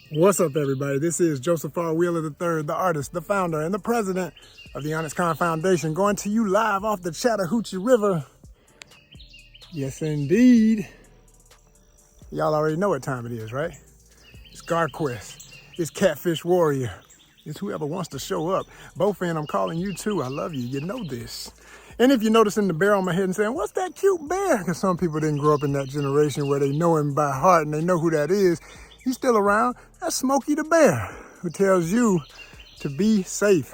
What's up, everybody? This is Joseph R. Wheeler III, the artist, the founder, and the president of the Honest Con Foundation, going to you live off the Chattahoochee River. Yes, indeed. Y'all already know what time it is, right? It's GarQuest. It's Catfish Warrior. It's whoever wants to show up. Bowfin, I'm calling you too. I love you. You know this. And if you're noticing the bear on my head and saying, what's that cute bear? Because some people didn't grow up in that generation where they know him by heart and they know who that is. He's still around. That's Smokey the Bear, who tells you to be safe.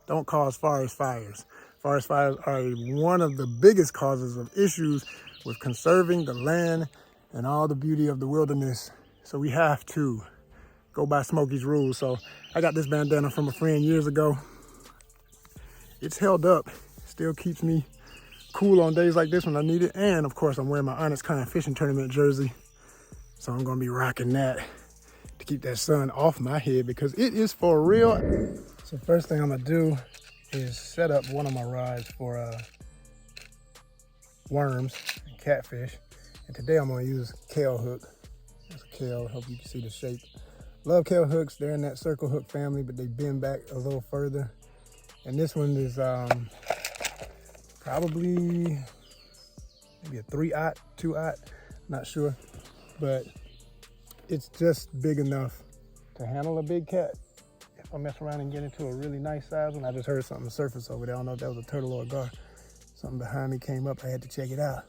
Don't cause forest fires. Forest fires are one of the biggest causes of issues with conserving the land and all the beauty of the wilderness. So we have to go by Smokey's rules. So I got this bandana from a friend years ago. It's held up. Still keeps me cool on days like this when I need it. And of course, I'm wearing my Honest Con Fishing Tournament jersey. So I'm gonna be rocking that to keep that sun off my head because it is for real. So first thing I'm gonna do is set up one of my rods for worms and catfish. And today I'm gonna use Kahle hook. That's a Kahle, hope you can see the shape. Love Kahle hooks, they're in that circle hook family, but they bend back a little further. And this one is probably maybe a 3/0, 2/0, not sure. But it's just big enough to handle a big cat. If I mess around and get into a really nice size one, I just heard something surface over there. I don't know if that was a turtle or a gar. Something behind me came up, I had to check it out.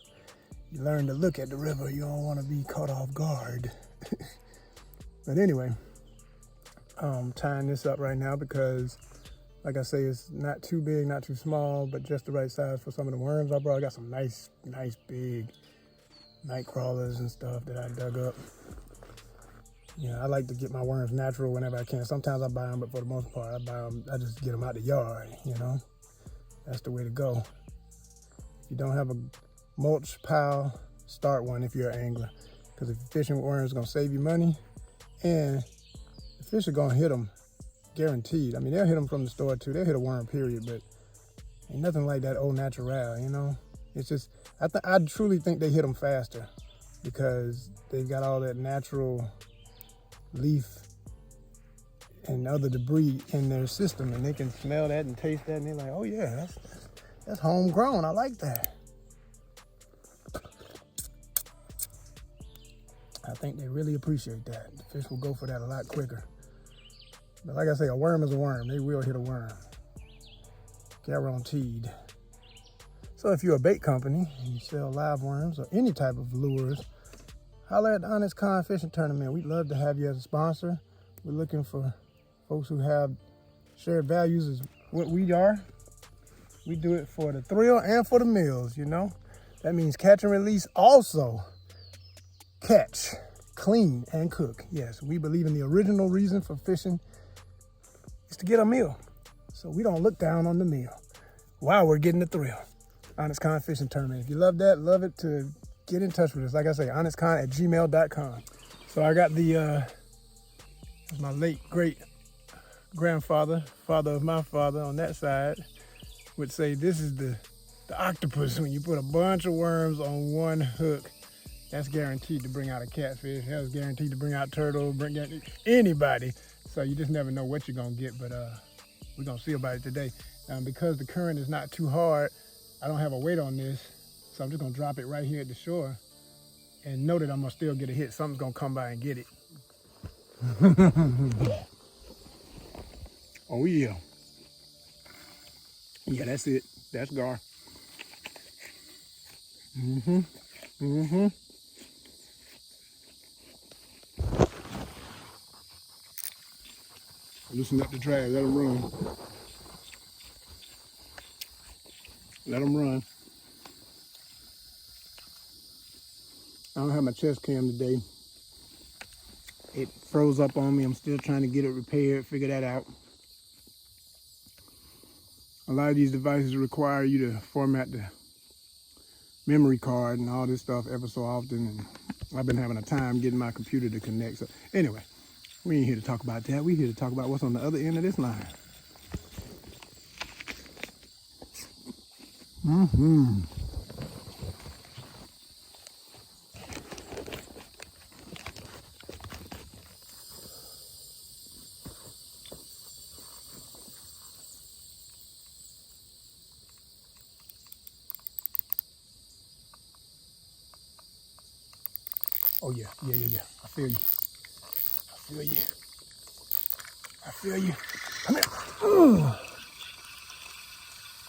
You learn to look at the river, you don't want to be caught off guard. But anyway, I'm tying this up right now because, like I say, it's not too big, not too small, but just the right size for some of the worms I brought. I got some nice big night crawlers and stuff that I dug up. You know, I like to get my worms natural whenever I can. Sometimes I buy them, but for the most part, I just get them out the yard, you know? That's the way to go. If you don't have a mulch pile, start one if you're an angler. Because if you're fishing with worms, it's gonna save you money, and the fish are gonna hit them, guaranteed. I mean, they'll hit them from the store too. They'll hit a worm, period, but ain't nothing like that old natural, you know? It's just, I truly think they hit them faster because they've got all that natural leaf and other debris in their system, and they can smell that and taste that, and they're like, oh yeah, that's homegrown. I like that. I think they really appreciate that. The fish will go for that a lot quicker. But like I say, a worm is a worm. They will hit a worm. Guaranteed. So if you're a bait company and you sell live worms or any type of lures, holler at the Honest Con Fishing Tournament. We'd love to have you as a sponsor. We're looking for folks who have shared values as what we are. We do it for the thrill and for the meals, you know? That means catch and release also. Catch, clean, and cook. Yes, we believe in the original reason for fishing is to get a meal. So we don't look down on the meal while we're getting the thrill. Honest Con Fishing Tournament. If you love that, love it, to get in touch with us. Like I say, honestcon@gmail.com. So I got my late great grandfather, father of my father on that side, would say this is the octopus. When you put a bunch of worms on one hook, that's guaranteed to bring out a catfish. That's guaranteed to bring out turtle, bring out anybody. So you just never know what you're gonna get, but we're gonna see about it today. Because the current is not too hard, I don't have a weight on this, so I'm just gonna drop it right here at the shore and know that I'm gonna still get a hit. Something's gonna come by and get it. Oh yeah. Yeah, that's it. That's gar. Loosen up the drag, let them run. Let them run. I don't have my chest cam today. It froze up on me. I'm still trying to get it repaired, figure that out. A lot of these devices require you to format the memory card and all this stuff ever so often, and I've been having a time getting my computer to connect. So anyway, we ain't here to talk about that. We're here to talk about what's on the other end of this line. Oh yeah. I feel you. I feel you. Come here. Ugh.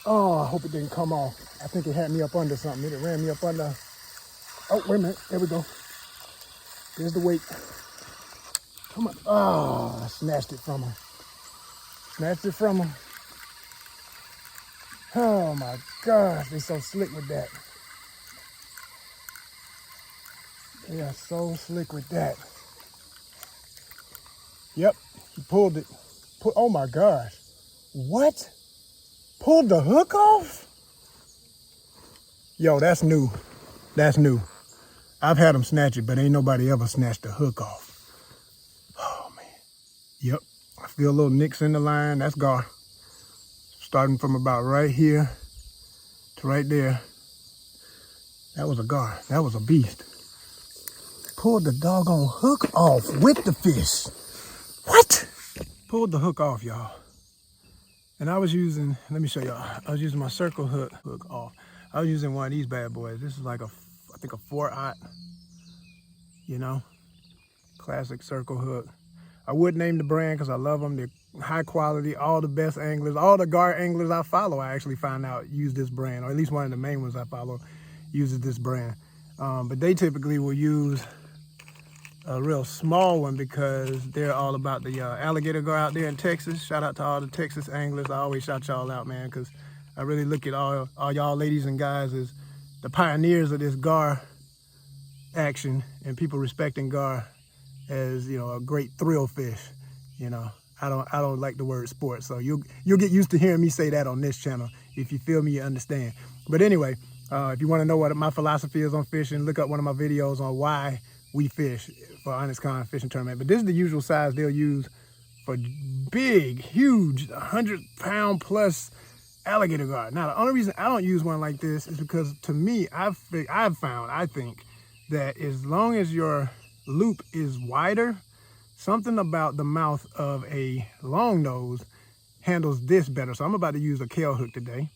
Oh, I hope it didn't come off. I think it had me up under something. It ran me up under. Oh, wait a minute. There we go. There's the weight. Come on. Oh, I snatched it from her. Oh my gosh, they're so slick with that. They are so slick with that. Yep, he pulled it. Oh my gosh. What? Pulled the hook off? Yo, that's new. That's new. I've had them snatch it, but ain't nobody ever snatched the hook off. Oh man. Yep, I feel little nicks in the line. That's gar. Starting from about right here to right there. That was a gar. That was a beast. Pulled the doggone hook off with the fish. What? Pulled the hook off, y'all. And I was using, let me show y'all. I was using my circle hook off. I was using one of these bad boys. This is like I think a 4/0, you know, classic circle hook. I would name the brand because I love them. They're high quality, all the best anglers, all the gar anglers I follow, I actually found out use this brand, or at least one of the main ones I follow uses this brand. But they typically will use a real small one because they're all about the alligator gar out there in Texas. Shout out to all the Texas anglers. I always shout y'all out, man, because I really look at all y'all ladies and guys as the pioneers of this gar action, and people respecting gar as, you know, a great thrill fish. You know, I don't like the word sport, so you'll get used to hearing me say that on this channel. If you feel me, you understand. But anyway, if you want to know what my philosophy is on fishing, look up one of my videos on why we fish for Honest Con Fishing Tournament. But this is the usual size they'll use for big, huge, 100-pound plus alligator gar. Now, the only reason I don't use one like this is because, to me, I think that as long as your loop is wider, something about the mouth of a long nose handles this better. So I'm about to use a Kahle hook today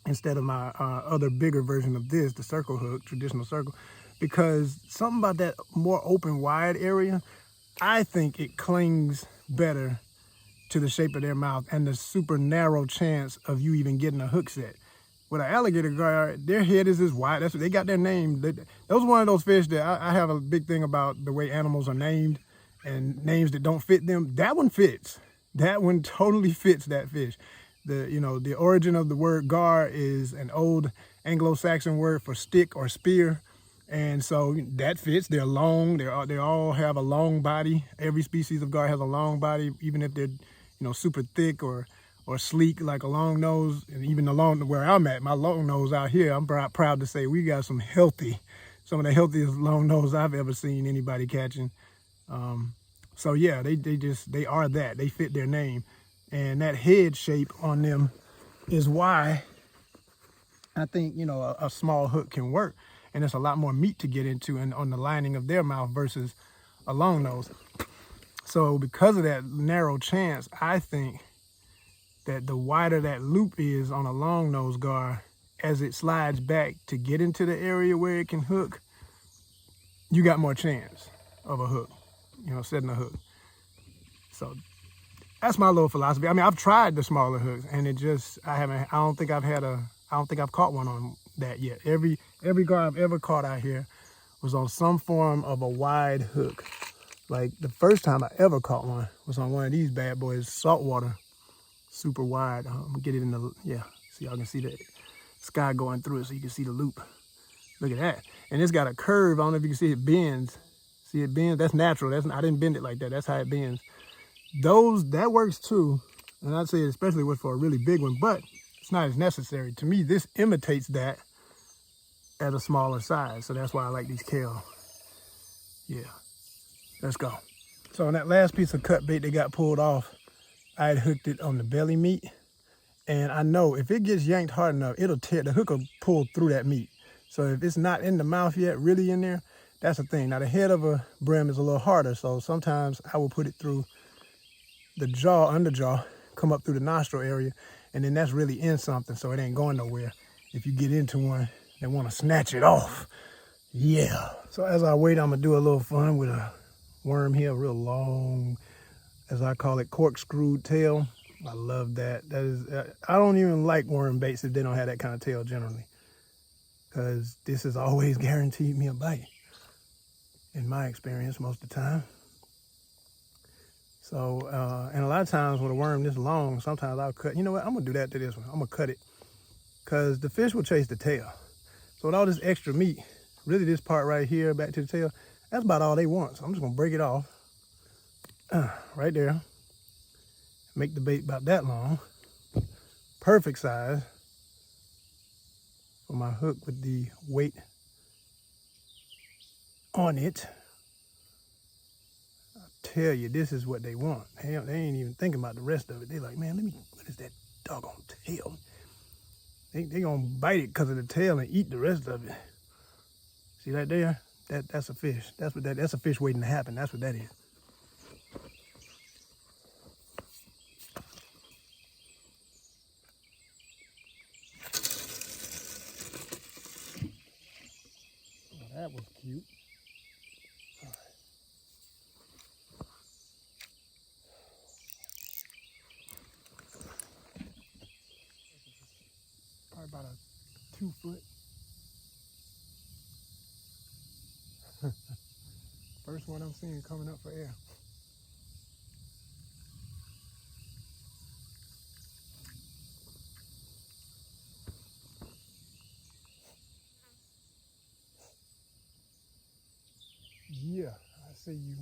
instead of my other bigger version of this, the circle hook, traditional circle, because something about that more open, wide area, I think it clings better to the shape of their mouth and the super narrow chance of you even getting a hook set. With an alligator gar, their head is as wide. That's what they got their name. That was one of those fish that I have a big thing about the way animals are named and names that don't fit them. That one fits. That one totally fits that fish. The origin of the word gar is an old Anglo-Saxon word for stick or spear. And so that fits. They're long. They all have a long body. Every species of gar has a long body, even if they're, super thick or sleek like a long nose. And even where I'm at, my long nose out here, I'm proud to say we got some of the healthiest long nose I've ever seen anybody catching. So yeah, they are that. They fit their name. And that head shape on them is why I think, a small hook can work. And there's a lot more meat to get into and on the lining of their mouth versus a long nose. So because of that narrow chance, I think that the wider that loop is on a long nose gar, as it slides back to get into the area where it can hook, you got more chance of a hook, setting a hook. So that's my little philosophy. I mean, I've tried the smaller hooks and I don't think I've caught one on that yet. Every gar I've ever caught out here was on some form of a wide hook. Like the first time I ever caught one was on one of these bad boys, saltwater, super wide. I'm gonna get it in the, so y'all can see the sky going through it so you can see the loop. Look at that. And it's got a curve. I don't know if you can see it bends. See it bends? That's natural. I didn't bend it like that. That's how it bends. That works too. And I'd say especially for a really big one, but it's not as necessary. To me, this imitates that at a smaller size. So that's why I like these Kahle. Yeah, let's go. So on that last piece of cut bait that got pulled off, I had hooked it on the belly meat. And I know if it gets yanked hard enough, the hook will pull through that meat. So if it's not in the mouth yet, really in there, that's the thing. Now the head of a brim is a little harder. So sometimes I will put it through the jaw, underjaw, come up through the nostril area, and then that's really in something, so it ain't going nowhere. If you get into one and want to snatch it off, Yeah. So as I wait, I'm gonna do a little fun with a worm here, a real long, as I call it, corkscrew tail. I love that. That is, I don't even like worm baits if they don't have that kind of tail generally, because this has always guaranteed me a bite, in my experience, most of the time. So, and a lot of times with a worm this long, sometimes I'll cut. You know what? I'm gonna do that to this one. I'm gonna cut it, because the fish will chase the tail. So with all this extra meat, really this part right here back to the tail, that's about all they want. So I'm just gonna break it off right there. Make the bait about that long. Perfect size for my hook with the weight on it. I tell you, this is what they want. They ain't even thinking about the rest of it. They like, man, what is that doggone tail? They gonna bite it because of the tail and eat the rest of it. See that there? That's a fish. That's a fish waiting to happen. That's what that is. Well, that was cute. All right. Probably about a 2 foot. First one I'm seeing coming up for air. Yeah, I see you.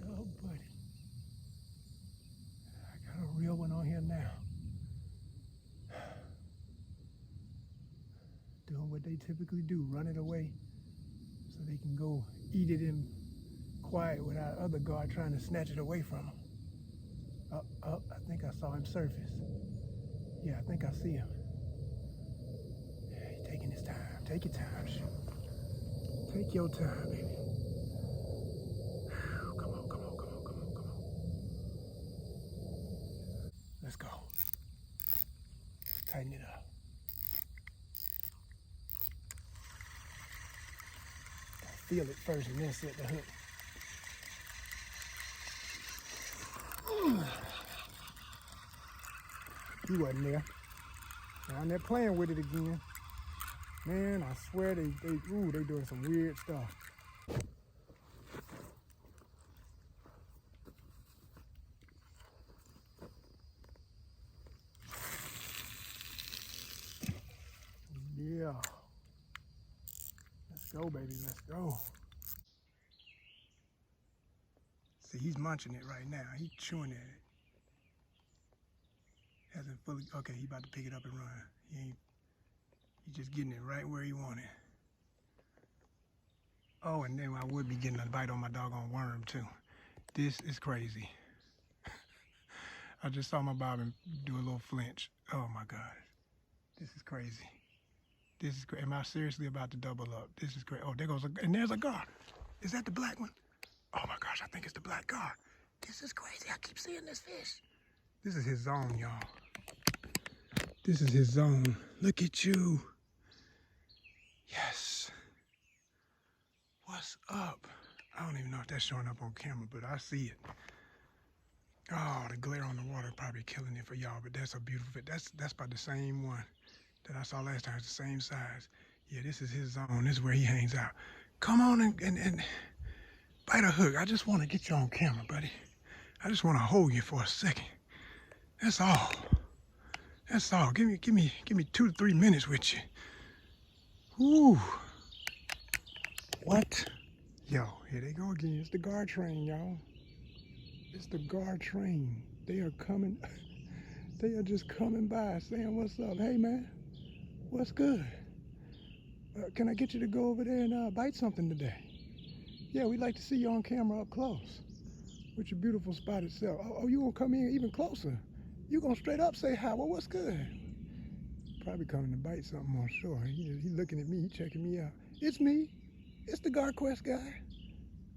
Oh, buddy. I got a real one on here now. Doing what they typically do, run it away so they can go eat it in quiet without other guard trying to snatch it away from them. I think I saw him surface. Yeah, I think I see him. Yeah, he's taking his time. Take your time, shoot. Take your time, baby. Come on, come on, come on, come on, come on. Let's go. Tighten it up. Feel it first and then set the hook. He wasn't there. Down there playing with it again. Man, I swear they doing some weird stuff. Yeah. Let's go, baby, let's go. See, he's munching it right now. He's chewing at it. Hasn't fully, okay, he about to pick it up and run. He's just getting it right where he wanted. Oh, and then I would be getting a bite on my doggone worm too. This is crazy. I just saw my bobbin do a little flinch. Oh my God. This is crazy. This is crazy. Am I seriously about to double up? This is crazy. Oh, there goes and there's a gar. Is that the black one? Oh my gosh, I think it's the black gar. This is crazy. I keep seeing this fish. This is his zone, y'all. This is his zone. Look at you. Yes. What's up? I don't even know if that's showing up on camera, but I see it. Oh, the glare on the water probably killing it for y'all, but that's a beautiful fit. That's about the same one that I saw last time. It's the same size. Yeah, this is his zone. This is where he hangs out. Come on and bite a hook. I just want to get you on camera, buddy. I just want to hold you for a second. That's all. That's all. Give me 2 to 3 minutes with you. Ooh. What? Yo, here they go again. It's the guard train, y'all. It's the guard train. They are coming. They are just coming by saying, what's up? Hey, man, what's good? Can I get you to go over there and bite something today? Yeah, we'd like to see you on camera up close with your beautiful spotted self. Oh, you gonna come in even closer? You gonna straight up say hi? Well, what's good? Probably coming to bite something on shore. He looking at me, he checking me out. It's me. It's the GuardQuest guy.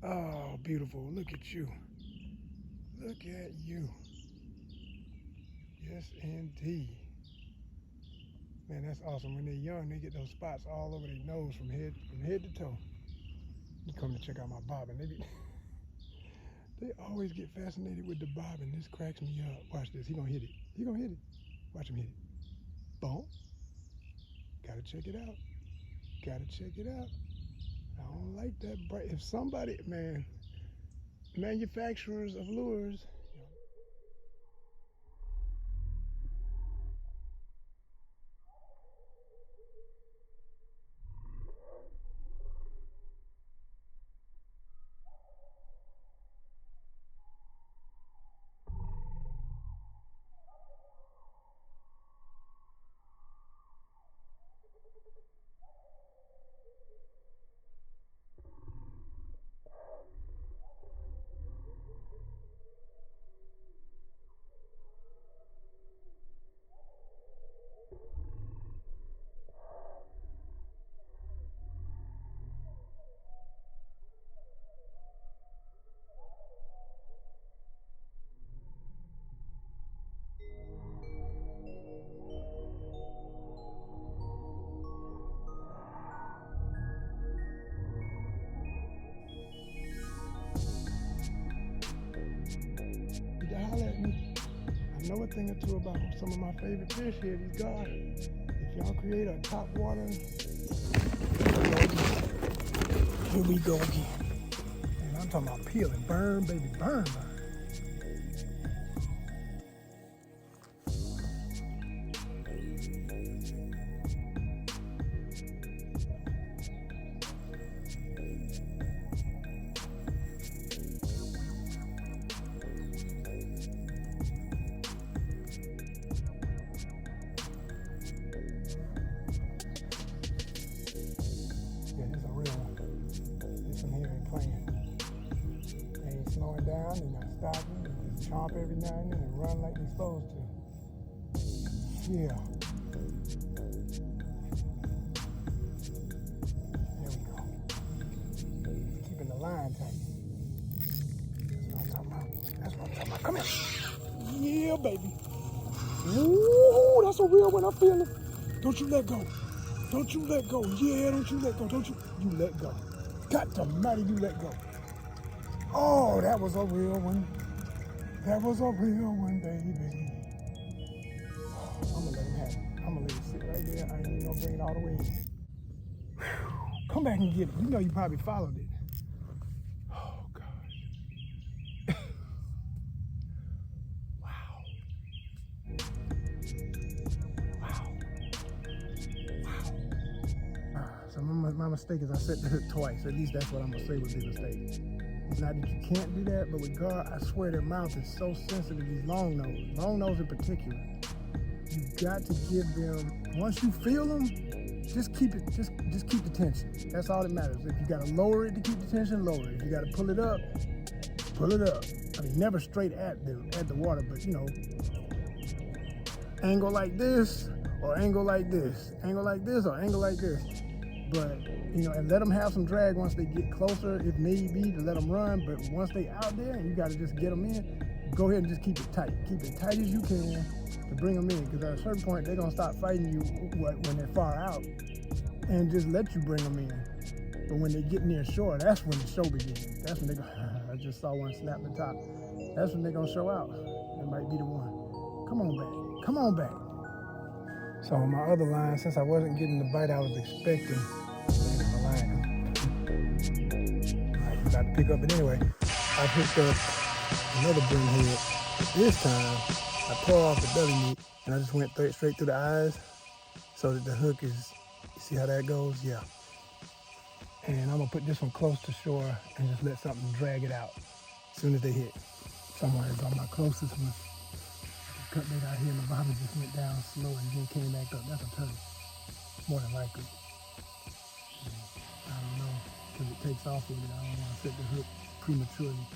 Oh, beautiful. Look at you. Look at you. Yes, indeed. Man, that's awesome. When they're young, they get those spots all over their nose from head to toe. You come to check out my bobbin. They always get fascinated with the bobbin. This cracks me up. Watch this. He gonna hit it. He gonna hit it. Watch him hit it. Boom. Gotta check it out. Gotta check it out. I don't like that bright. If somebody, man, manufacturers of lures, you can holler at me. I know a thing or two about some of my favorite fish here, these guards. If y'all create a top water, here we go again. And I'm talking about peel and burn, baby, burn, burn. Slowing down and not stopping and just chomp every now and then and run like they're supposed to. Yeah. There we go. Keeping the line tight. That's what I'm talking about. That's what I'm talking about. Come here. Yeah, baby. Ooh, that's a real one. I'm feeling. Don't you let go. Don't you let go. Yeah, don't you let go. Don't you let go. God almighty, you let go. Oh, that was a real one. That was a real one, baby. I'm gonna let him have it. I'm gonna let it sit right there. I ain't even gonna bring it all the way in. Whew. Come back and get it. You know you probably followed it. Oh, gosh. Wow. So my mistake is I set the hook twice. At least that's what I'm gonna say would be a mistake. It's not that you can't do that, but with gar, I swear their mouth is so sensitive, these long nose in particular. You've got to give them, once you feel them, just keep the tension. That's all that matters. If you gotta lower it to keep the tension, lower it. If you gotta pull it up, pull it up. I mean, never straight at the water, but you know, angle like this, or angle like this. Angle like this, or angle like this. But, you know, and let them have some drag once they get closer, if need be, to let them run. But once they out there and you got to just get them in, go ahead and just keep it tight. Keep it tight as you can to bring them in. Because at a certain point, they're going to stop fighting you when they're far out and just let you bring them in. But when they get near shore, that's when the show begins. That's when they go, I just saw one snap the top. That's when they're gonna show out. That might be the one. Come on back, come on back. So on my other line, since I wasn't getting the bite I was expecting, look at my line. All right, you got to pick up, but anyway, I picked up another brimhead. This time, I tore off the belly meat and I just went straight through the eyes so that the hook is, you see how that goes? Yeah. And I'm gonna put this one close to shore and just let something drag it out as soon as they hit. Somewhere is on my closest one. Cut bait out here and the bobber just went down slow and then came back up. That's a turtle, more than likely. I don't know, because it takes off with it. I don't want to set the hook prematurely.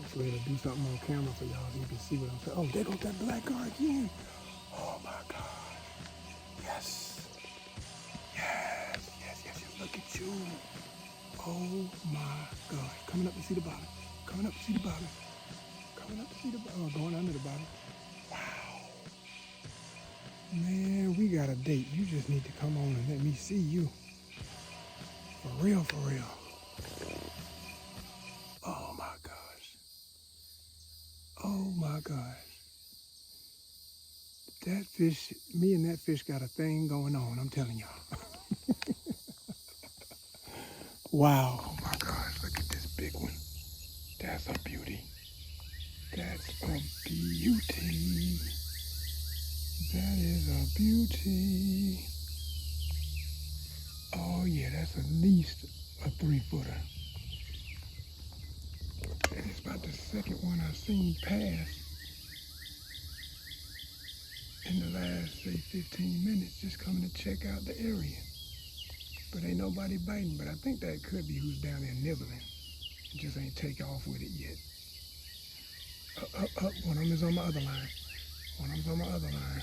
Let's let it do something on camera for y'all so you can see what I'm saying. Oh, there goes that black guard again. Oh my God. Yes. Yes, yes, yes, yes. Look at you. Oh my God. Coming up to see the bottom. Coming up to see the bottom. Coming up to see the bottom. Oh, going under the bottom. Wow. Man, we got a date. You just need to come on and let me see you. For real, for real. Oh my gosh. Oh my gosh. That fish, me and that fish got a thing going on, I'm telling y'all. Wow. Oh my gosh, look at this big one. That's a beauty. That's a beauty. That is a beauty. Oh yeah, that's at least a 3-footer. And it's about the second one I've seen pass in the last, say, 15 minutes, just coming to check out the area. But ain't nobody biting, but I think that could be who's down there nibbling. It just ain't take off with it yet. Up, one of them is on my other line. One of them's on my other line.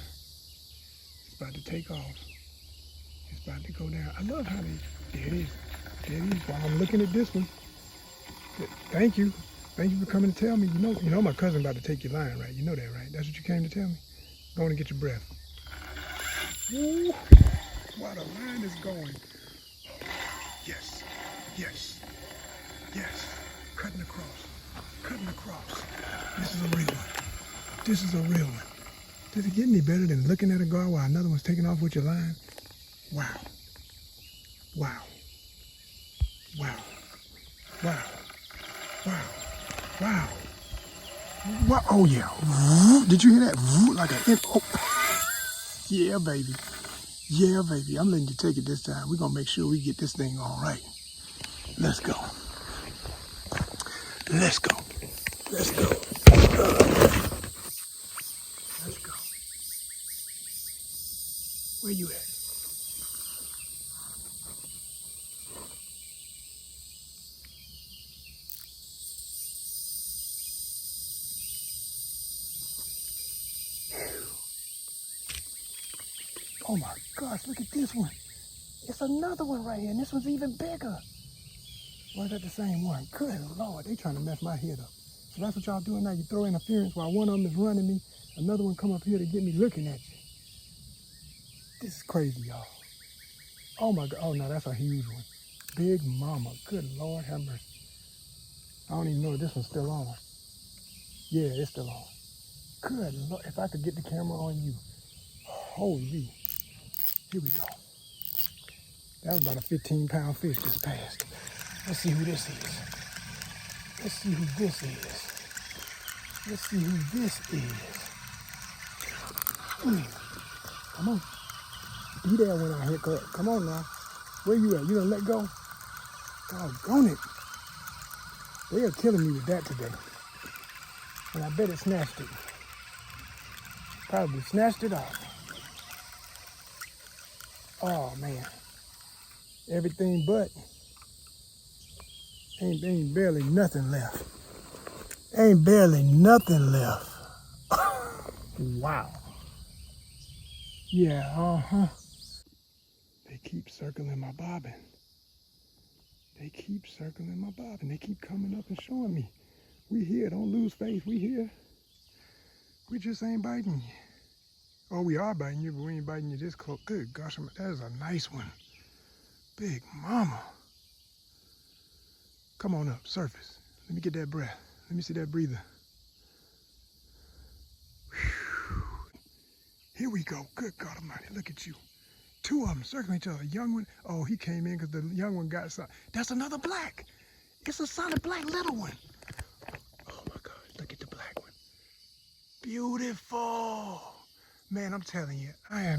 It's about to take off. It's about to go down. I love how they, there it is. There it is. While I'm looking at this one, thank you. Thank you for coming to tell me. You know my cousin about to take your line, right? You know that, right? That's what you came to tell me? Go on and get your breath. Woo. While the line is going. Yes, yes, yes. Cutting across, cutting across. This is a real one. This is a real one. Does it get any better than looking at a gar while another one's taking off with your line? Wow. Wow. Wow. Wow. Wow. Wow. Wow. Oh yeah. Did you hear that? Like an oh. Yeah, baby. Yeah, baby. I'm letting you take it this time. We're gonna make sure we get this thing all right. Let's go. Let's go. Let's go. Let's go. Where you at? Oh my gosh, look at this one. It's another one right here, and this one's even bigger. Or is that the same one? Good Lord, they trying to mess my head up. So that's what y'all doing now. You throw interference while one of them is running me. Another one come up here to get me looking at you. This is crazy, y'all. Oh my God, oh no, that's a huge one. Big mama, good Lord have mercy. I don't even know if this one's still on. Yeah, it's still on. Good Lord, if I could get the camera on you. Holy, here we go. That was about a 15-pound fish just passed. Let's see who this is. Let's see who this is. Let's see who this is. Come on. Be there when I hit up. Come on now. Where you at? You gonna let go? Doggone it. They are killing me with that today. And I bet it snatched it. Probably snatched it off. Oh man. Everything but. Ain't barely nothing left. Ain't barely nothing left. Wow. Yeah, They keep circling my bobbin. They keep circling my bobbin. They keep coming up and showing me We here, don't lose faith, we here. We just ain't biting you. Oh, we are biting you, but we ain't biting you this close. Good gosh, that is a nice one. Big mama. Come on up, surface. Let me get that breath. Let me see that breather. Whew. Here we go. Good God Almighty, look at you. Two of them circling each other. Young one, oh, he came in because the young one got some. That's another black. It's a solid black little one. Oh my God, look at the black one. Beautiful. Man, I'm telling you, I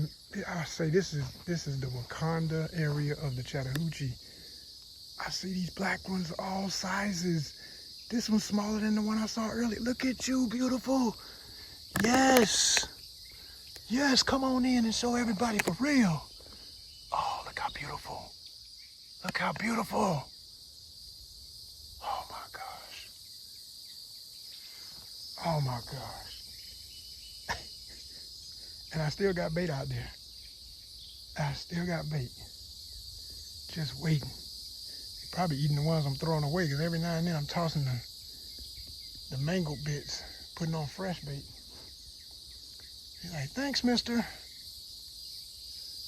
say this is the Wakanda area of the Chattahoochee. I see these black ones all sizes. This one's smaller than the one I saw earlier. Look at you, beautiful. Yes. Yes, come on in and show everybody for real. Oh, look how beautiful. Look how beautiful. Oh my gosh. Oh my gosh. And I still got bait out there. I still got bait. Just waiting. They're probably eating the ones I'm throwing away because every now and then I'm tossing the mango bits, putting on fresh bait. He's like, thanks, mister.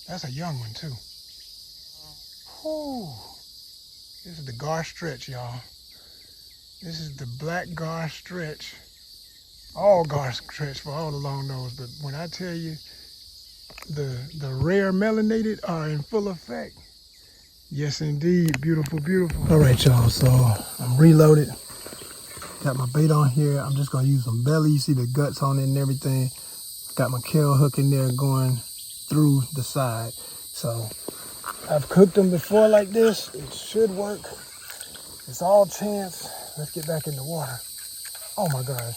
That's a young one too. Whew. This is the gar stretch, y'all. This is the black gar stretch. All gar stretch for all the long nose, but when I tell you the rare melanated are in full effect. Yes, indeed. Beautiful, beautiful. All right, y'all. So I'm reloaded. Got my bait on here. I'm just going to use some belly. You see the guts on it and everything. Got my Kell hook in there going through the side. So I've cooked them before like this. It should work. It's all chance. Let's get back in the water. Oh my gosh.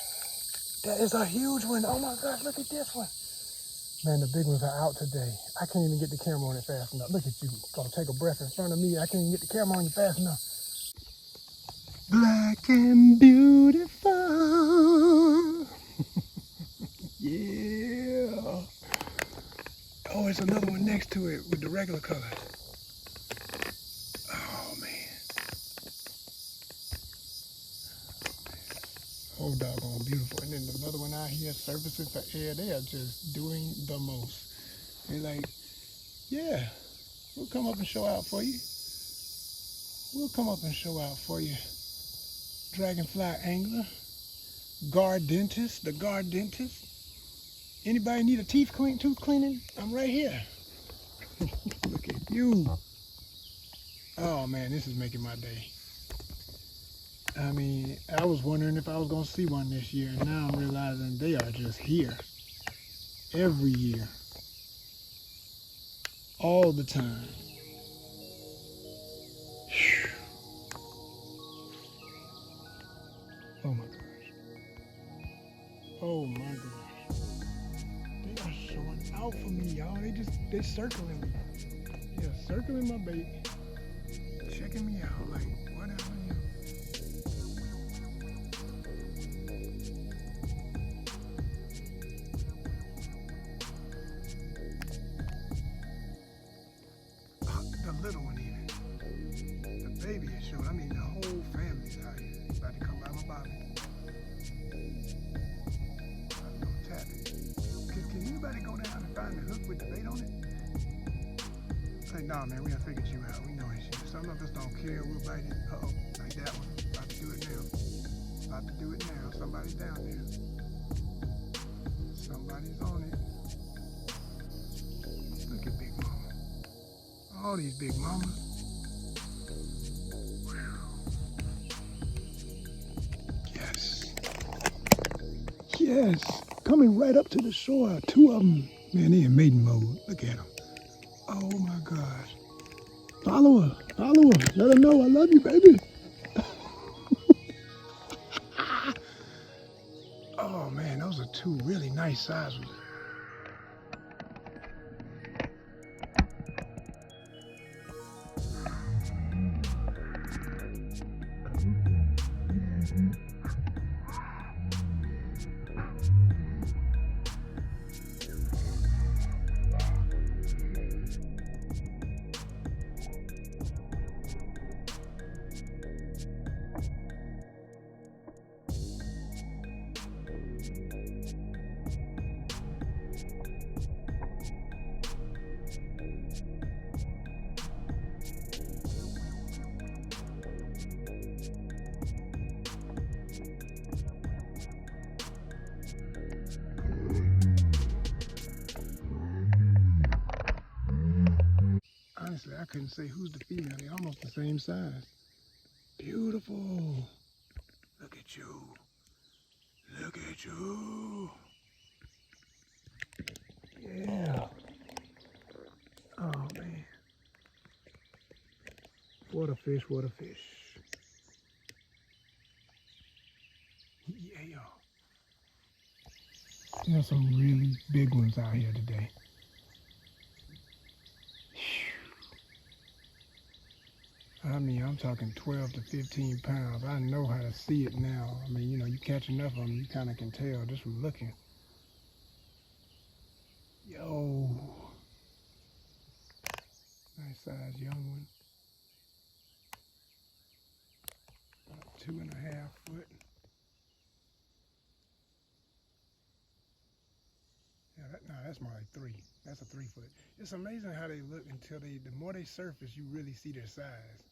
That is a huge one. Oh my gosh, look at this one. Man, the big ones are out today. I can't even get the camera on it fast enough. Look at you, gonna take a breath in front of me. I can't even get the camera on you fast enough. Black and beautiful. Yeah. Oh, it's another one next to it with the regular colors. Oh man. Oh, doggone beautiful. And then another one out here surfacing for air. They are just doing the most. They're like, yeah, we'll come up and show out for you. We'll come up and show out for you. Dragonfly angler, guard dentist, the guard dentist. Anybody need a tooth cleaning? I'm right here. Look at you. Oh man, this is making my day. I mean, I was wondering if I was gonna see one this year, and now I'm realizing they are just here. Every year. All the time. Whew. Oh my gosh. Oh my gosh. They are showing out for me, y'all. They circling me. Yeah, circling my bait. Checking me out like, what are you? The little one even. The baby is showing. I mean, the whole family's out here. He's about to come by my bobby. I'm gonna tap it. Can anybody go down and find the hook with the bait on it? Like, nah, man, we done figured you out. We know it's you. Some of us don't care. We'll bite it. Uh-oh, like that one. About to do it now. About to do it now. Somebody's down there. Somebody's on it. Look at Big Mama. All these big mamas. Whew. Yes. Yes. Coming right up to the shore. Two of them. Man, they in maiden mode. Look at them. Oh my gosh. Follow her. Follow her. Let her know I love you, baby. Oh man, those are two really nice sizes. couldn't say who's the female. They're almost the same size. Beautiful. Look at you. Look at you. Yeah. Oh, man. What a fish, what a fish. Yeah, y'all. There's some really big ones out here today. I mean, I'm talking 12 to 15 pounds. I know how to see it now. I mean, you know, you catch enough of them, you kind of can tell just from looking. Yo. Nice size young one. About 2.5 foot. Yeah, that's more like 3. That's a 3 foot. It's amazing how they look until the more they surface, you really see their size.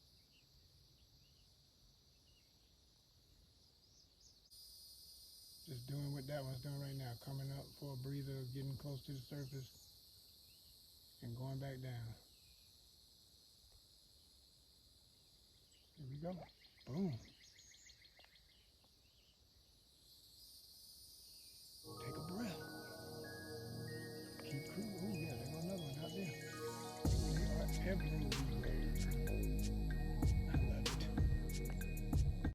Just doing what that one's doing right now, coming up for a breather, getting close to the surface, and going back down. Here we go. Boom. Take a breath. Keep cruising. Oh yeah, there goes another one out there. They are everywhere.